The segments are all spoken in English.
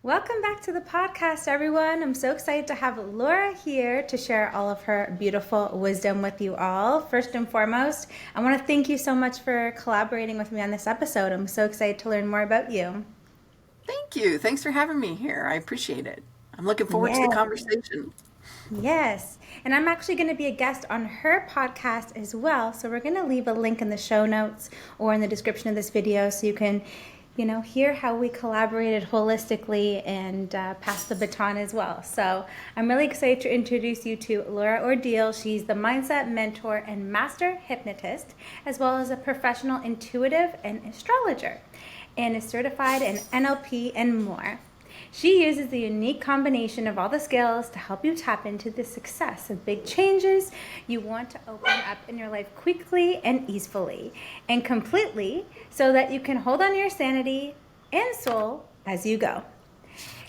Welcome back to the podcast, everyone. I'm so excited to have Laura here to share all of her beautiful wisdom with you all. First and foremost, I want to thank you so much for collaborating with me on this episode. I'm so excited to learn more about you. Thank you. Thanks for having me here. I appreciate it. I'm looking forward to the Yes, conversation. yes. And I'm actually going to be a guest on her podcast as well. So we're going to leave a link in the show notes or in the description of this video so you can hear how we collaborated holistically and pass the baton as well. So I'm really excited to introduce you to Laura Ordile. She's the mindset mentor and master hypnotist, as well as a professional intuitive and astrologer, and is certified in NLP and more. She uses the unique combination of all the skills to help you tap into the success of big changes you want to open up in your life quickly and easily and completely so that you can hold on to your sanity and soul as you go.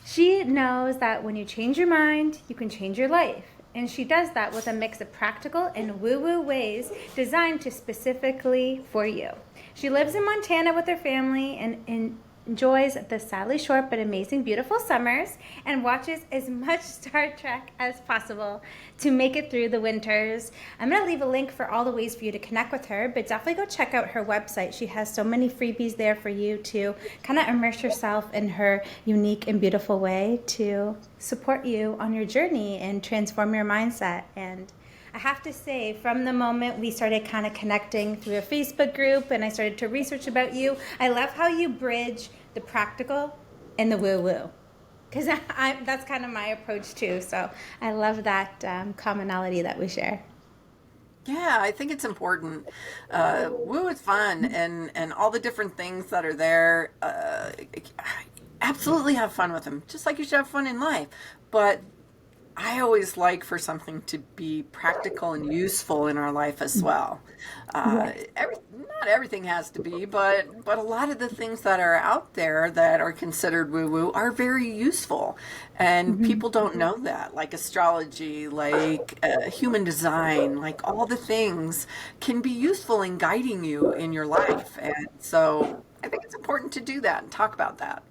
She knows that when you change your mind, you can change your life. And she does that with a mix of practical and woo-woo ways designed to specifically for you. She lives in Montana with her family and enjoys the sadly short but amazing beautiful summers and watches as much Star Trek as possible to make it through the winters. I'm going to leave a link for all the ways for you to connect with her, but definitely go check out her website. She has so many freebies there for you to kind of immerse yourself in her unique and beautiful way to support you on your journey and transform your mindset. And I have to say, from the moment we started kind of connecting through a Facebook group and I started to research about you, I love how you bridge the practical and the woo-woo. Because that's kind of my approach too. So I love that commonality that we share. Yeah, I think it's important. Woo is fun, and all the different things that are there. Absolutely have fun with them, just like you should have fun in life. But I always like for something to be practical and useful in our life as well. Yes. Not everything has to be, but a lot of the things that are out there that are considered woo-woo are very useful, and Mhm. people don't know that. Like astrology, like human design, like all the things can be useful in guiding you in your life, and so I think it's important to do that and talk about that.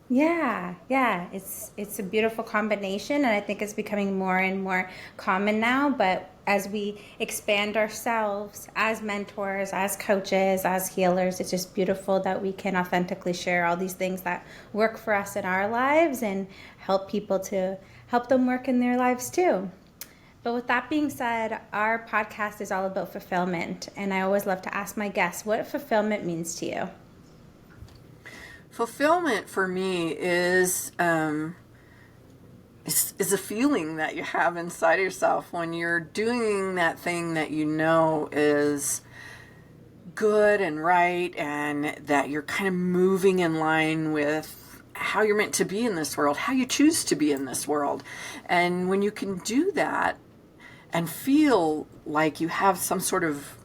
Yeah. It's a beautiful combination, and I think it's becoming more and more common now. But as we expand ourselves as mentors, as coaches, as healers, it's just beautiful that we can authentically share all these things that work for us in our lives and help people to help them work in their lives too. But with that being said, our podcast is all about fulfillment, and I always love to ask my guests what fulfillment means to you. Fulfillment for me is a feeling that you have inside yourself when you're doing that thing that you know is good and right, and that you're kind of moving in line with how you're meant to be in this world, how you choose to be in this world. And when you can do that and feel like you have some sort of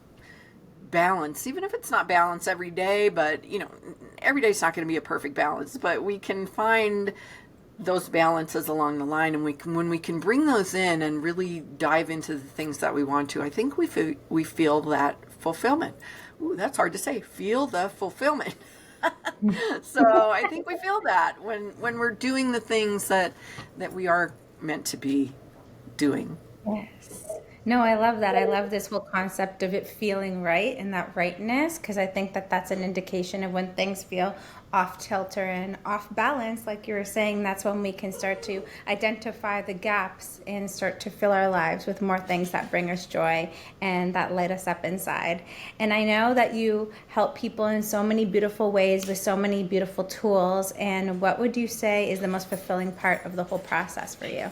balance, even if it's not balance every day, but every day's not going to be a perfect balance, but we can find those balances along the line, and when we can bring those in and really dive into the things that we want to, I think we feel that fulfillment. Ooh, that's hard to say. Feel the fulfillment. So I think we feel that when we're doing the things that we are meant to be doing. Yes. No, I love that. I love this whole concept of it feeling right and that rightness, because I think that that's an indication of when things feel off kilter and off balance. Like you were saying, that's when we can start to identify the gaps and start to fill our lives with more things that bring us joy and that light us up inside. And I know that you help people in so many beautiful ways with so many beautiful tools. And what would you say is the most fulfilling part of the whole process for you?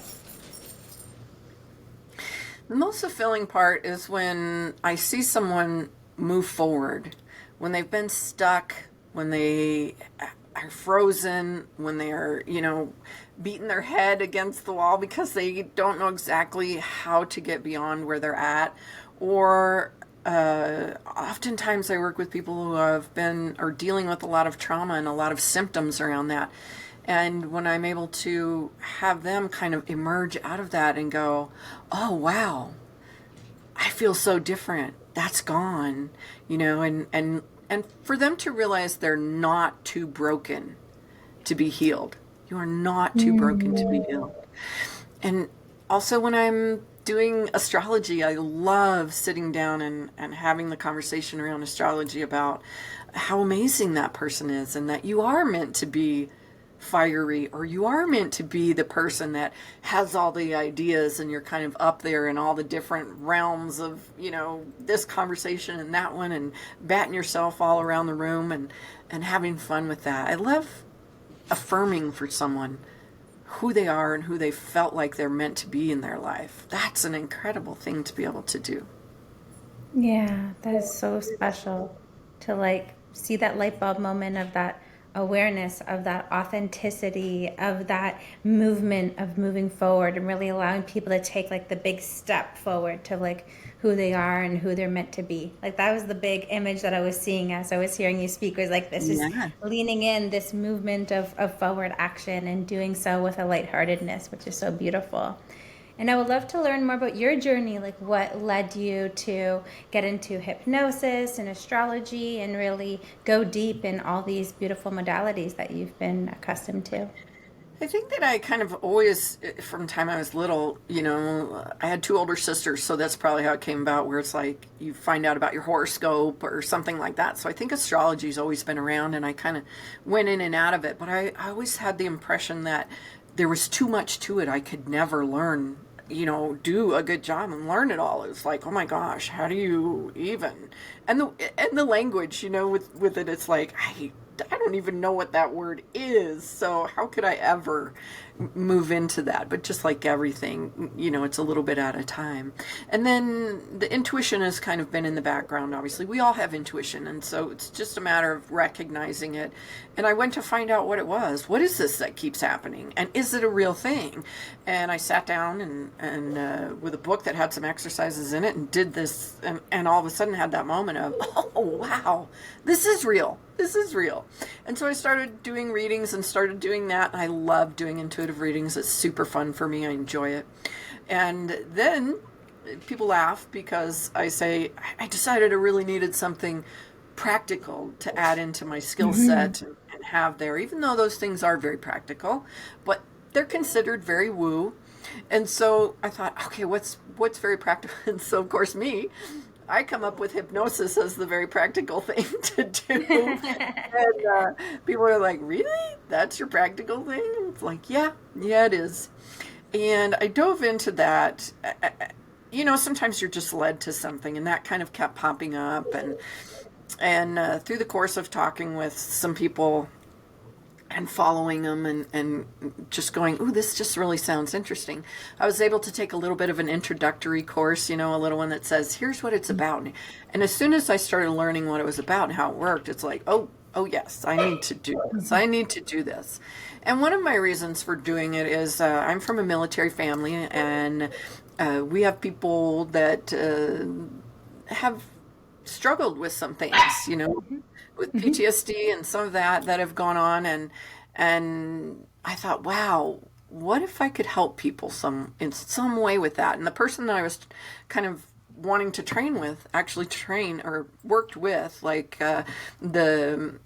The most fulfilling part is when I see someone move forward, when they've been stuck, when they are frozen, when they are, beating their head against the wall because they don't know exactly how to get beyond where they're at. Or oftentimes I work with people who have been or dealing with a lot of trauma and a lot of symptoms around that. And when I'm able to have them kind of emerge out of that and go, oh, wow, I feel so different. That's gone, and for them to realize they're not too broken to be healed. You are not too broken to be healed. And also when I'm doing astrology, I love sitting down and having the conversation around astrology about how amazing that person is, and that you are meant to be fiery, or you are meant to be the person that has all the ideas, and you're kind of up there in all the different realms of, this conversation and that one, and batting yourself all around the room and having fun with that. I love affirming for someone who they are and who they felt like they're meant to be in their life. That's an incredible thing to be able to do. Yeah, that is so special to like see that light bulb moment of that awareness, of that authenticity, of that movement of moving forward, and really allowing people to take like the big step forward to like who they are and who they're meant to be. Like that was the big image that I was seeing as I was hearing you speak, was like this is Yeah. leaning in this movement of forward action and doing so with a lightheartedness, which is so beautiful. And I would love to learn more about your journey, like what led you to get into hypnosis and astrology and really go deep in all these beautiful modalities that you've been accustomed to. I think that I kind of always, from the time I was little, I had two older sisters, so that's probably how it came about, where it's like you find out about your horoscope or something like that. So I think astrology's always been around, and I kind of went in and out of it. But I always had the impression that there was too much to it. I could never learn, do a good job and learn it all. It was like, oh my gosh, how do you even? And the language, with it, it's like I don't even know what that word is. So how could I ever move into that? But just like everything, it's a little bit at a time. And then the intuition has kind of been in the background. Obviously, we all have intuition. And so it's just a matter of recognizing it. And I went to find out what it was. What is this that keeps happening? And is it a real thing? And I sat down and with a book that had some exercises in it and did this. And all of a sudden had that moment of, oh, wow, this is real. This is real. And so I started doing readings and started doing that. And I love doing intuitive readings. It's super fun for me. I enjoy it. And then people laugh because I say, I decided I really needed something practical to add into my skill set and have there, even though those things are very practical, but they're considered very woo. And so I thought, okay, what's very practical? And so of course I come up with hypnosis as the very practical thing to do. And people are like, really? That's your practical thing? It's like, yeah, it is. And I dove into that. Sometimes you're just led to something, and that kind of kept popping up. And through the course of talking with some people and following them and just going, ooh, this just really sounds interesting, I was able to take a little bit of an introductory course, a little one that says, here's what it's about. And as soon as I started learning what it was about and how it worked, it's like, oh yes, I need to do this. I need to do this. And one of my reasons for doing it is I'm from a military family, and we have people that have struggled with some things, with PTSD and some of that have gone on, and I thought, wow, what if I could help people in some way with that? And the person that I was kind of wanting to train with actually worked with like the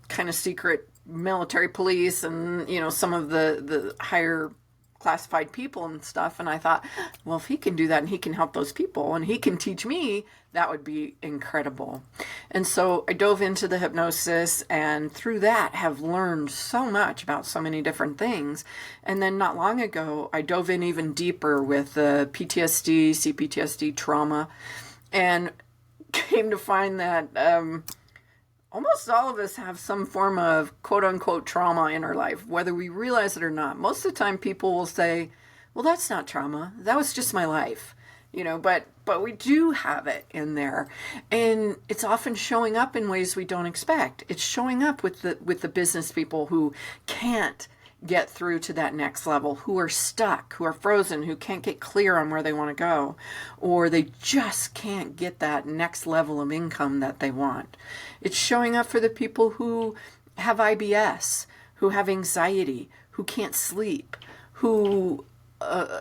kind of secret military police and some of the higher classified people and stuff. And I thought, well, if he can do that and he can help those people and he can teach me, that would be incredible. And so I dove into the hypnosis, and through that have learned so much about so many different things. And then not long ago, I dove in even deeper with PTSD, CPTSD, trauma, and came to find that almost all of us have some form of quote-unquote trauma in our life, whether we realize it or not. Most of the time people will say, well, that's not trauma. That was just my life. But we do have it in there. And it's often showing up in ways we don't expect. It's showing up with the business people who can't get through to that next level, who are stuck, who are frozen, who can't get clear on where they want to go, or they just can't get that next level of income that they want. It's showing up for the people who have IBS, who have anxiety, who can't sleep, who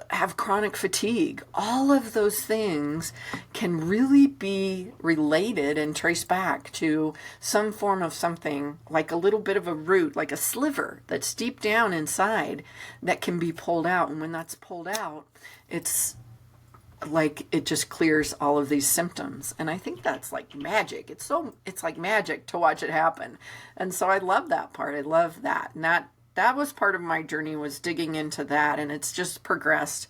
have chronic fatigue. All of those things can really be related and traced back to some form of something, like a little bit of a root, like a sliver that's deep down inside that can be pulled out. And when that's pulled out, it's like it just clears all of these symptoms. And I think that's like magic. It's like magic to watch it happen. And so I love that part. I love that. And that was part of my journey, was digging into that, and it's just progressed,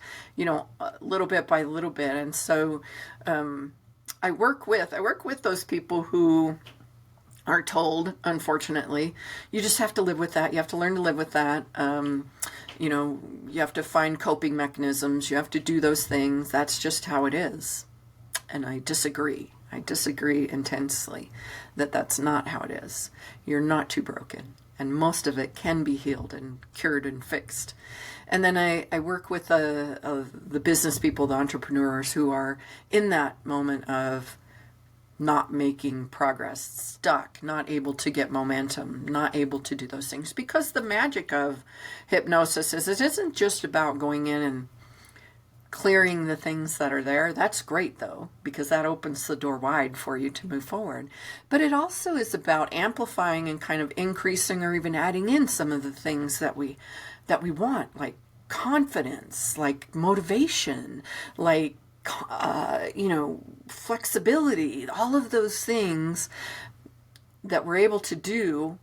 little bit by little bit. And so I work with those people who are told, unfortunately, you just have to live with that. You have to learn to live with that. You have to find coping mechanisms. You have to do those things. That's just how it is. And I disagree. I disagree intensely that that's not how it is. You're not too broken. And most of it can be healed and cured and fixed. And then I work with the business people, the entrepreneurs who are in that moment of not making progress, stuck, not able to get momentum, not able to do those things. Because the magic of hypnosis is it isn't just about going in and clearing the things that are there. That's great, though, because that opens the door wide for you to move forward. But it also is about amplifying and kind of increasing or even adding in some of the things that we want, like confidence, like motivation, like flexibility, all of those things that we're able to do.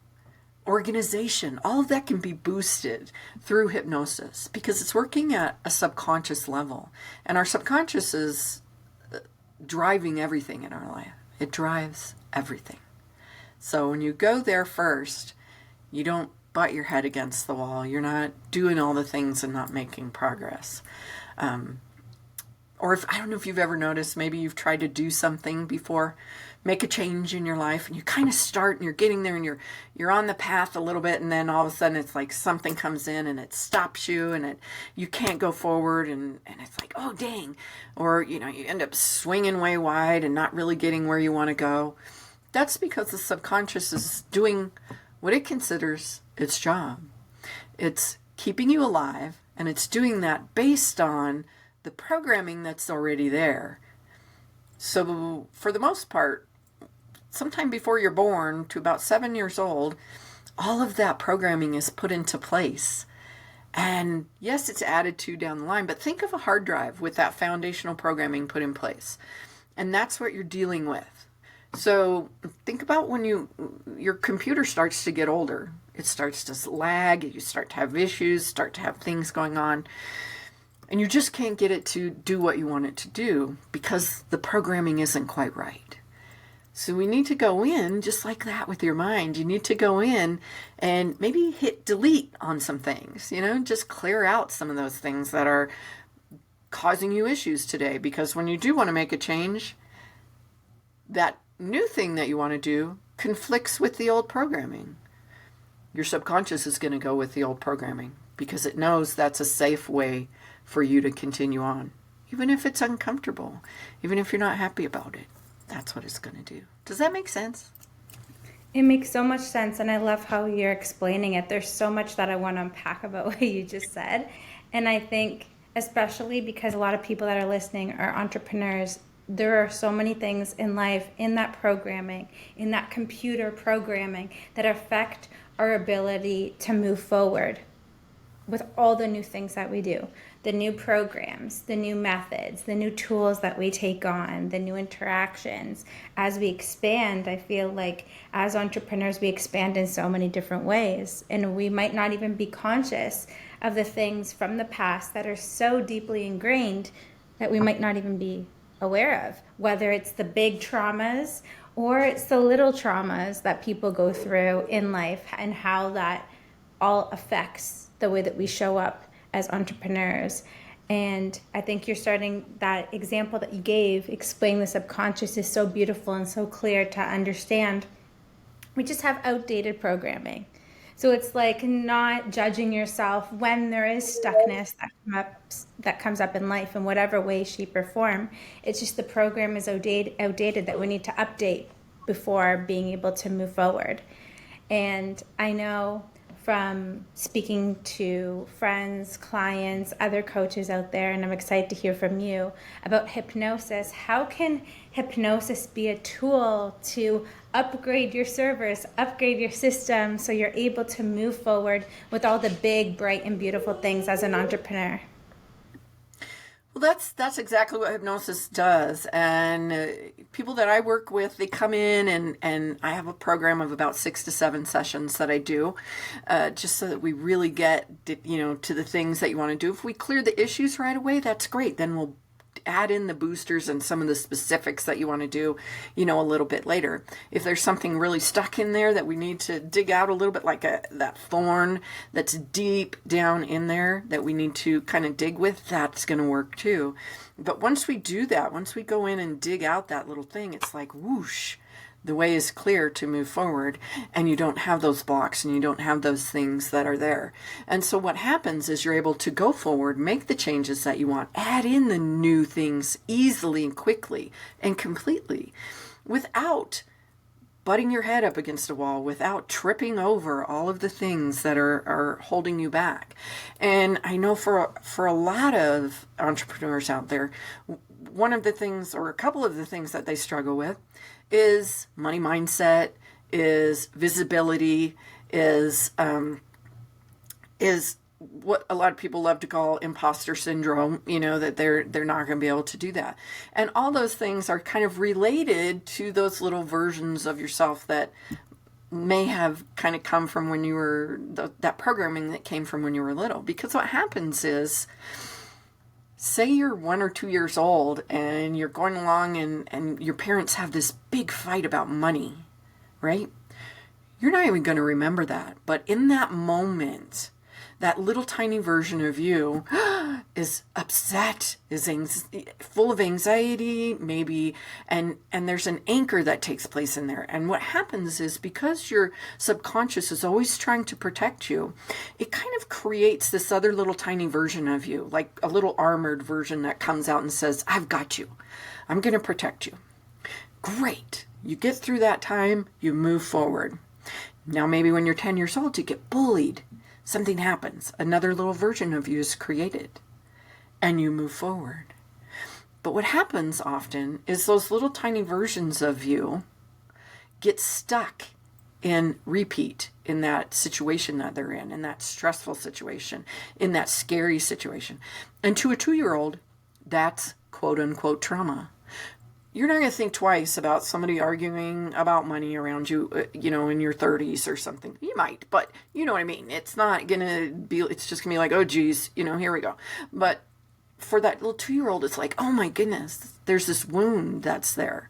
Organization, all of that can be boosted through hypnosis because it's working at a subconscious level. And our subconscious is driving everything in our life. It drives everything. So when you go there first, you don't butt your head against the wall. You're not doing all the things and not making progress. Or I don't know if you've ever noticed, maybe you've tried to do something before, make a change in your life, and you kind of start and you're getting there and you're on the path a little bit, and then all of a sudden it's like something comes in and it stops you and you can't go forward, and it's like, oh dang. Or you end up swinging way wide and not really getting where you want to go. That's because the subconscious is doing what it considers its job. It's keeping you alive, and it's doing that based on the programming that's already there. So for the most part, sometime before you're born to about 7 years old, all of that programming is put into place. And yes, it's added to down the line, but think of a hard drive with that foundational programming put in place. And that's what you're dealing with. So think about when your computer starts to get older. It starts to lag, you start to have issues, start to have things going on. And you just can't get it to do what you want it to do because the programming isn't quite right. So we need to go in just like that with your mind. You need to go in and maybe hit delete on some things, just clear out some of those things that are causing you issues today. Because when you do want to make a change, that new thing that you want to do conflicts with the old programming. Your subconscious is going to go with the old programming because it knows that's a safe way for you to continue on. Even if it's uncomfortable, even if you're not happy about it, that's what it's going to do. Does that make sense? It makes so much sense, and I love how you're explaining it. There's so much that I want to unpack about what you just said. And I think, especially because a lot of people that are listening are entrepreneurs, there are so many things in life, in that programming, in that computer programming, that affect our ability to move forward with all the new things that we do. The new programs, the new methods, the new tools that we take on, the new interactions. As we expand, I feel like as entrepreneurs, we expand in so many different ways. And we might not even be conscious of the things from the past that are so deeply ingrained that we might not even be aware of. Whether it's the big traumas or it's the little traumas that people go through in life, and how that all affects the way that we show up as entrepreneurs. And I think you're starting, that example that you gave, explaining the subconscious, is so beautiful and so clear to understand. We just have outdated programming. So it's like not judging yourself when there is stuckness that comes up in life in whatever way, shape, or form. It's just the program is outdated that we need to update before being able to move forward. And I know from speaking to friends, clients, other coaches out there, and I'm excited to hear from you about hypnosis. How can hypnosis be a tool to upgrade your servers, upgrade your system, so you're able to move forward with all the big, bright, and beautiful things as an entrepreneur? Well, that's exactly what hypnosis does. And people that I work with, they come in and I have a program of about 6 to 7 sessions that I do, just so that we really get, to the things that you want to do. If we clear the issues right away, that's great. Then we'll add in the boosters and some of the specifics that you want to do, a little bit later. If there's something really stuck in there that we need to dig out a little bit, like that thorn that's deep down in there that we need to kind of dig with, that's going to work too. But once we do that, once we go in and dig out that little thing, it's like whoosh, the way is clear to move forward, and you don't have those blocks and you don't have those things that are there. And so what happens is you're able to go forward, make the changes that you want, add in the new things easily and quickly and completely without butting your head up against a wall, without tripping over all of the things that are holding you back. And I know for a lot of entrepreneurs out there, one of the things, or a couple of the things that they struggle with, is money mindset, is visibility, is what a lot of people love to call imposter syndrome, that they're not going to be able to do that. And all those things are kind of related to those little versions of yourself that may have kind of come from when you were, that programming that came from when you were little. Because what happens is, say you're 1 or 2 years old and you're going along and your parents have this big fight about money, right? You're not even going to remember that. But in that moment, that little tiny version of you is upset, is full of anxiety, maybe, and there's an anchor that takes place in there. And what happens is, because your subconscious is always trying to protect you, it kind of creates this other little tiny version of you, like a little armored version that comes out and says, I've got you. I'm going to protect you. Great. You get through that time, you move forward. Now, maybe when you're 10 years old, you get bullied. Something happens. Another little version of you is created, and you move forward. But what happens often is those little tiny versions of you get stuck in repeat in that situation that they're in that stressful situation, in that scary situation. And to a 2-year-old, that's quote unquote trauma. You're not going to think twice about somebody arguing about money around you, in your 30s or something. You might, but you know what I mean. It's not going to be, it's just going to be like, oh, geez, here we go. But for that little 2-year-old, it's like, oh my goodness, there's this wound that's there.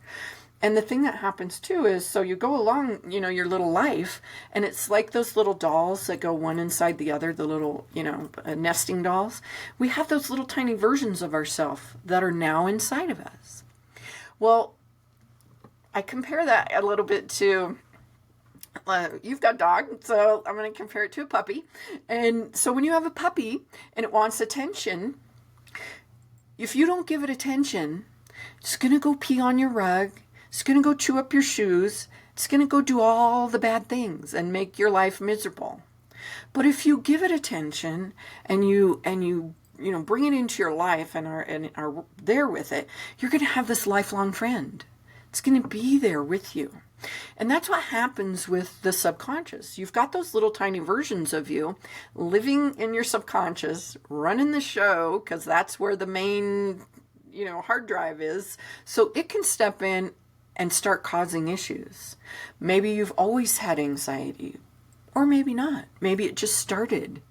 And the thing that happens too is, so you go along, your little life, and it's like those little dolls that go one inside the other, the little, nesting dolls. We have those little tiny versions of ourselves that are now inside of us. Well, I compare that a little bit to, you've got a dog, so I'm going to compare it to a puppy. And so when you have a puppy and it wants attention, if you don't give it attention, it's going to go pee on your rug. It's going to go chew up your shoes. It's going to go do all the bad things and make your life miserable. But if you give it attention and you bring it into your life and are there with it, you're going to have this lifelong friend. It's going to be there with you. And that's what happens with the subconscious. You've got those little tiny versions of you living in your subconscious, running the show, because that's where the main, hard drive is. So it can step in and start causing issues. Maybe you've always had anxiety, or maybe not. Maybe it just started.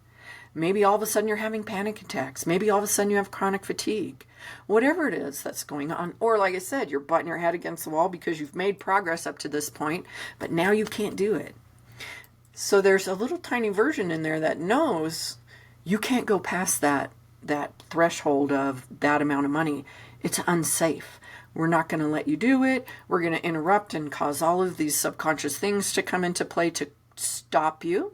Maybe all of a sudden you're having panic attacks. Maybe all of a sudden you have chronic fatigue. Whatever it is that's going on. Or like I said, you're butting your head against the wall because you've made progress up to this point, but now you can't do it. So there's a little tiny version in there that knows you can't go past that threshold of that amount of money. It's unsafe. We're not going to let you do it. We're going to interrupt and cause all of these subconscious things to come into play to stop you,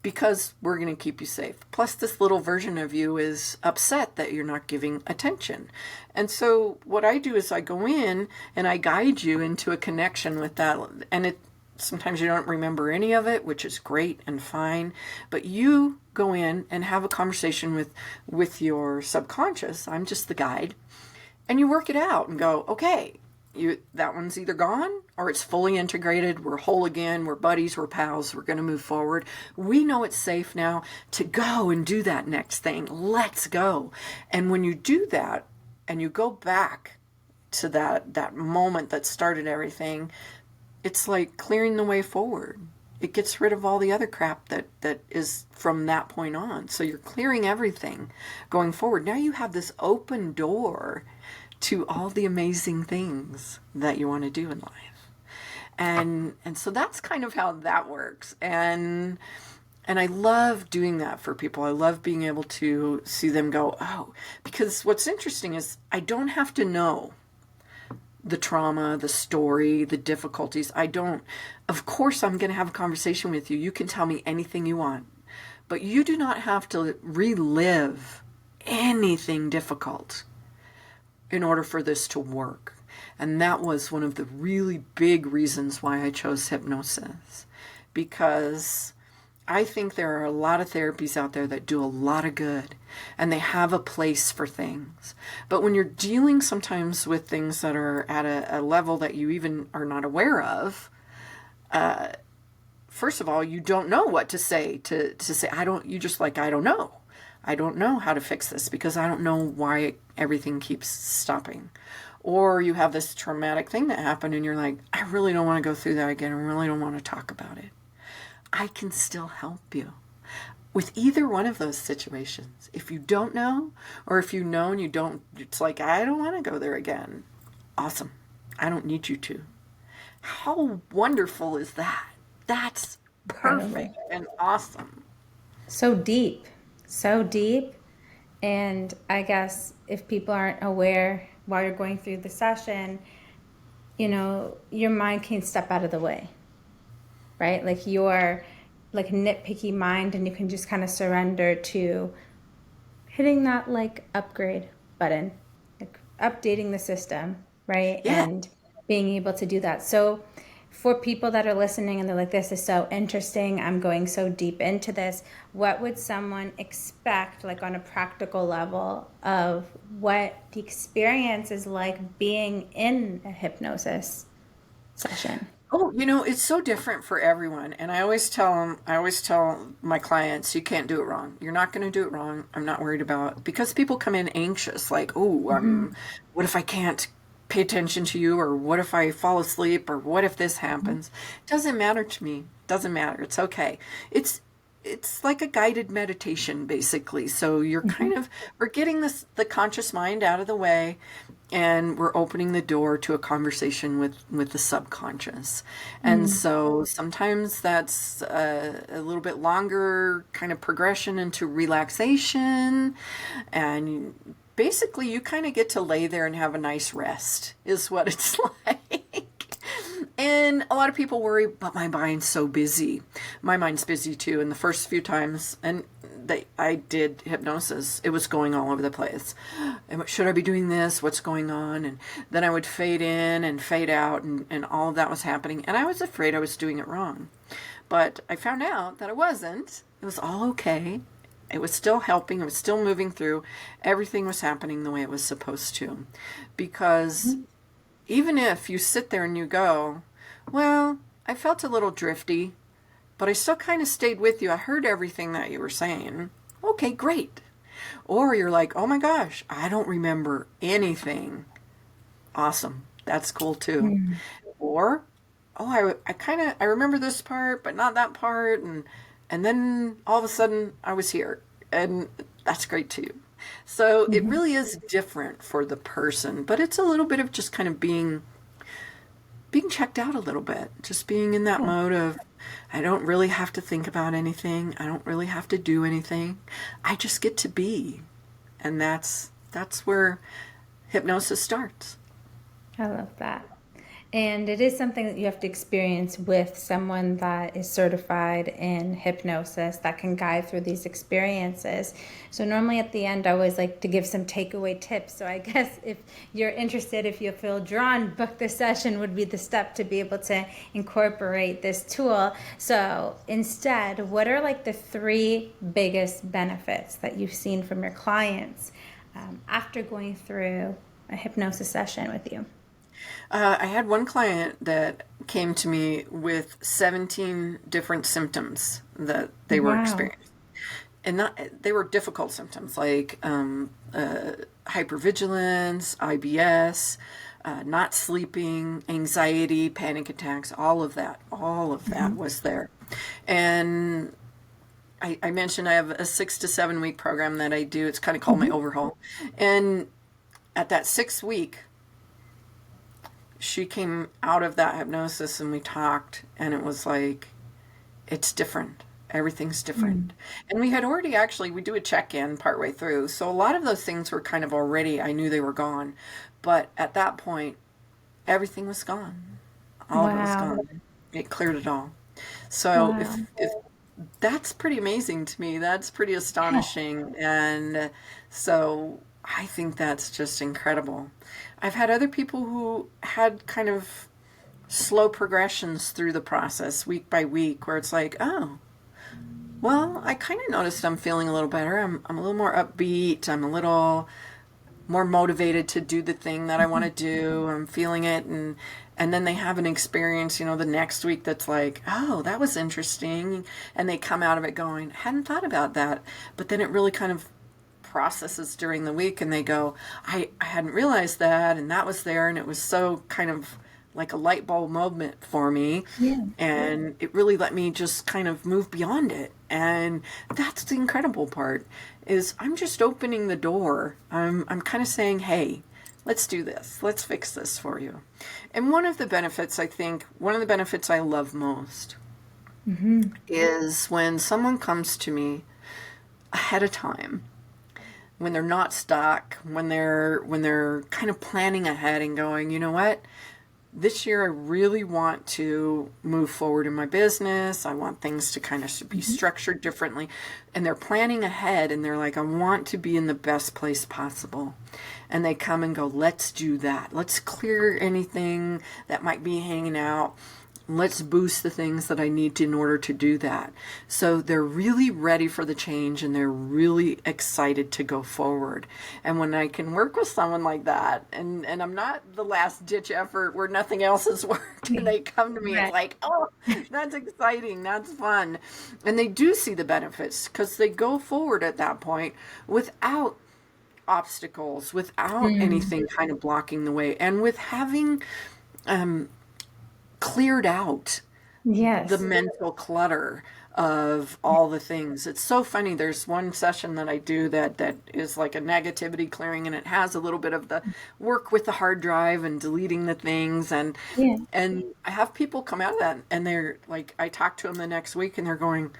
because we're going to keep you safe. Plus, this little version of you is upset that you're not giving attention. And so what I do is I go in and I guide you into a connection with that. And Sometimes you don't remember any of it, which is great and fine. But you go in and have a conversation with your subconscious. I'm just the guide. And you work it out and go, okay, that one's either gone or it's fully integrated. We're whole again. We're buddies. We're pals. We're going to move forward. We know it's safe now to go and do that next thing. Let's go. And when you do that and you go back to that moment that started everything, it's like clearing the way forward. It gets rid of all the other crap that is from that point on. So you're clearing everything going forward. Now you have this open door to all the amazing things that you want to do in life. And so that's kind of how that works. And I love doing that for people. I love being able to see them go, oh, because what's interesting is I don't have to know the trauma, the story, the difficulties. Of course, I'm going to have a conversation with you. You can tell me anything you want, but you do not have to relive anything difficult in order for this to work. And that was one of the really big reasons why I chose hypnosis, because I think there are a lot of therapies out there that do a lot of good and they have a place for things. But when you're dealing sometimes with things that are at a level that you even are not aware of, first of all, you don't know what to say to say, I don't know. I don't know how to fix this because I don't know why everything keeps stopping. Or you have this traumatic thing that happened and you're like, I really don't want to go through that again. I really don't want to talk about it. I can still help you with either one of those situations. If you don't know, or if you know and you don't, it's like, I don't want to go there again. Awesome. I don't need you to. How wonderful is that? That's perfect and awesome. So deep, so deep. And I guess if people aren't aware while you're going through the session, your mind can step out of the way. Right? Like your nitpicky mind, and you can just kind of surrender to hitting that upgrade button, like updating the system, right? Yeah. And being able to do that. So for people that are listening and they're like, this is so interesting, I'm going so deep into this, what would someone expect, like on a practical level, of what the experience is like being in a hypnosis session? Oh, it's so different for everyone. And I always tell my clients, you can't do it wrong. You're not going to do it wrong. I'm not worried about, because people come in anxious, like, oh, what if I can't pay attention to you? Or what if I fall asleep? Or what if this happens? Doesn't matter to me. Doesn't matter. It's okay. It's like a guided meditation, basically. So you're we're getting the conscious mind out of the way, and we're opening the door to a conversation with the subconscious. And so sometimes that's a little bit longer kind of progression into relaxation. And basically you kind of get to lay there and have a nice rest is what it's like. And a lot of people worry, but my mind's so busy. My mind's busy too. And the first few times, I did hypnosis, it was going all over the place. Should I be doing this? What's going on? And then I would fade in and fade out, and all of that was happening. And I was afraid I was doing it wrong. But I found out that I wasn't. It was all okay. It was still helping. It was still moving through. Everything was happening the way it was supposed to. Because even if you sit there and you go, well, I felt a little drifty, but I still kind of stayed with you. I heard everything that you were saying. Okay, great. Or you're like, oh my gosh, I don't remember anything. Awesome. That's cool too. Or, oh, I remember this part, but not that part. And then all of a sudden I was here, and that's great too. So it really is different for the person, but it's a little bit of just kind of being checked out a little bit, just being in that mode of, I don't really have to think about anything. I don't really have to do anything. I just get to be. And that's where hypnosis starts. I love that. And it is something that you have to experience with someone that is certified in hypnosis that can guide through these experiences. So normally at the end, I always like to give some takeaway tips. So I guess if you're interested, if you feel drawn, book the session would be the step to be able to incorporate this tool. So instead, what are like the 3 biggest benefits that you've seen from your clients after going through a hypnosis session with you? I had one client that came to me with 17 different symptoms that they were Wow. experiencing. And they were difficult symptoms like hypervigilance, IBS, not sleeping, anxiety, panic attacks, all of that was there. And I mentioned I have a 6 to 7 week program that I do. It's kind of called my overhaul. And at that 6th week, she came out of that hypnosis and we talked, and it was like, it's different. Everything's different. And we had already we do a check-in partway through. So a lot of those things were kind of already, I knew they were gone. But at that point, everything was gone. All of it was Wow. gone. It cleared it all. So Wow. if that's pretty amazing to me. That's pretty astonishing. And so I think that's just incredible. I've had other people who had kind of slow progressions through the process week by week where it's like, oh, well, I kind of noticed I'm feeling a little better. I'm a little more upbeat. I'm a little more motivated to do the thing that I want to do. I'm feeling it. And then they have an experience, the next week that's like, oh, that was interesting. And they come out of it going, hadn't thought about that. But then it really kind of processes during the week and they go, I hadn't realized that. And that was there. And it was so kind of like a light bulb moment for me. Yeah. And it really let me just kind of move beyond it. And that's the incredible part is I'm just opening the door. I'm kind of saying, hey, let's do this. Let's fix this for you. And one of the benefits I love most is when someone comes to me ahead of time, when they're not stuck, when they're kind of planning ahead and going, you know what? This year I really want to move forward in my business. I want things to kind of be structured differently. And they're planning ahead and they're like, I want to be in the best place possible. And they come and go, let's do that. Let's clear anything that might be hanging out. Let's boost the things that I need to in order to do that. So they're really ready for the change and they're really excited to go forward. And when I can work with someone like that, and I'm not the last ditch effort where nothing else has worked, and they come to me, it's like, oh, that's exciting, that's fun. And they do see the benefits because they go forward at that point without obstacles, without anything kind of blocking the way, and with having cleared out the Yes. mental clutter of all the things. It's so funny. There's one session that I do that is like a negativity clearing, and it has a little bit of the work with the hard drive and deleting the things. And Yeah. I have people come out of that and they're like, I talk to them the next week and they're going,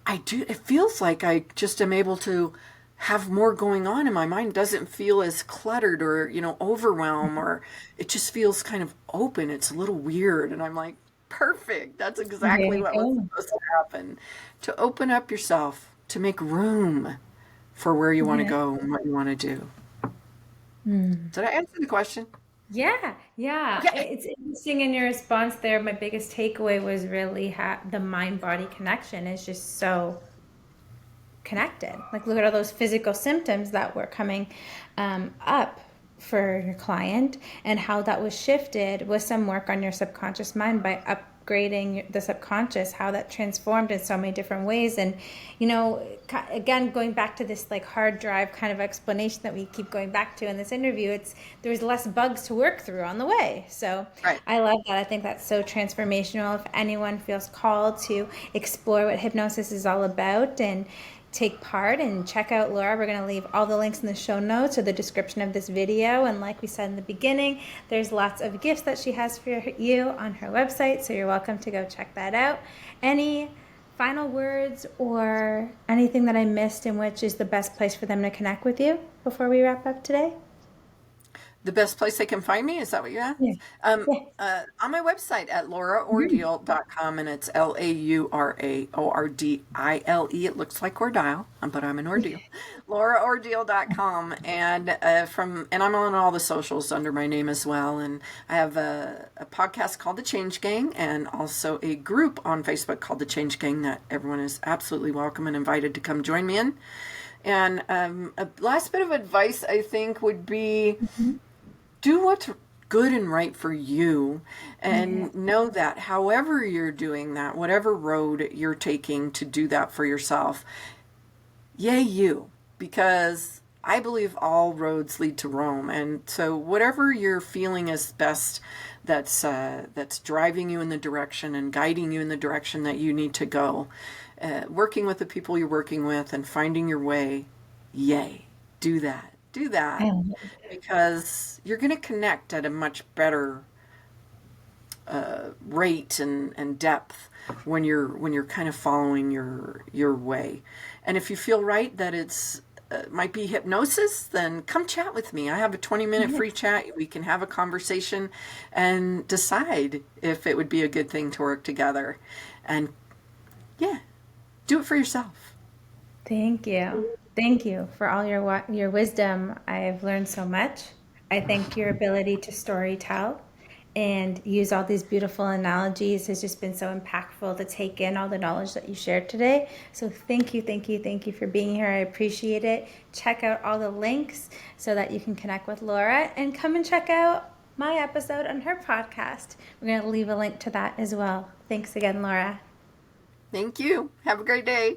I do. It feels like I just am able to have more going on in my mind. It doesn't feel as cluttered or, overwhelm, or it just feels kind of open. It's a little weird. And I'm like, perfect. That's There exactly you what was go. supposed to happen. To open up yourself, to make room for where you want to Yeah. go and what you want to do. Did I answer the question? Yeah, yeah. Okay. It's interesting in your response there. My biggest takeaway was really the mind-body connection is just so connected. Like, look at all those physical symptoms that were coming up for your client and how that was shifted with some work on your subconscious mind by upgrading the subconscious, how that transformed in so many different ways. And, again, going back to this like hard drive kind of explanation that we keep going back to in this interview, there's less bugs to work through on the way. So Right. I love that. I think that's so transformational. If anyone feels called to explore what hypnosis is all about and take part and check out Laura, we're going to leave all the links in the show notes or the description of this video. And like we said in the beginning, there's lots of gifts that she has for you on her website, so you're welcome to go check that out. Any final words or anything that I missed in which is the best place for them to connect with you before we wrap up today? The best place they can find me? Is that what you asked? Yeah. Yes. On my website at Mhm. lauraordile.com, and it's LauraOrdile. It looks like Ordile, but I'm an ordeal. LauraOrdile.com, and I'm on all the socials under my name as well. And I have a podcast called The Change Gang, and also a group on Facebook called The Change Gang that everyone is absolutely welcome and invited to come join me in. And a last bit of advice, I think, would be Mhm. do what's good and right for you, Yeah. and know that however you're doing that, whatever road you're taking to do that for yourself, yay you, because I believe all roads lead to Rome. And so whatever you're feeling is best, that's driving you in the direction and guiding you in the direction that you need to go, working with the people you're working with and finding your way, yay, do that. Do I that, love it. because you're going to connect at a much better rate and depth when you're kind of following your way. And if you feel right that it's might be hypnosis, then come chat with me. I have a 20-minute Yeah. free chat. We can have a conversation and decide if it would be a good thing to work together. And yeah, do it for yourself. Thank you. Thank you for all your wisdom. I've learned so much. I think your ability to story tell and use all these beautiful analogies has just been so impactful to take in all the knowledge that you shared today. So thank you, thank you, thank you for being here. I appreciate it. Check out all the links so that you can connect with Laura, and come and check out my episode on her podcast. We're going to leave a link to that as well. Thanks again, Laura. Thank you. Have a great day.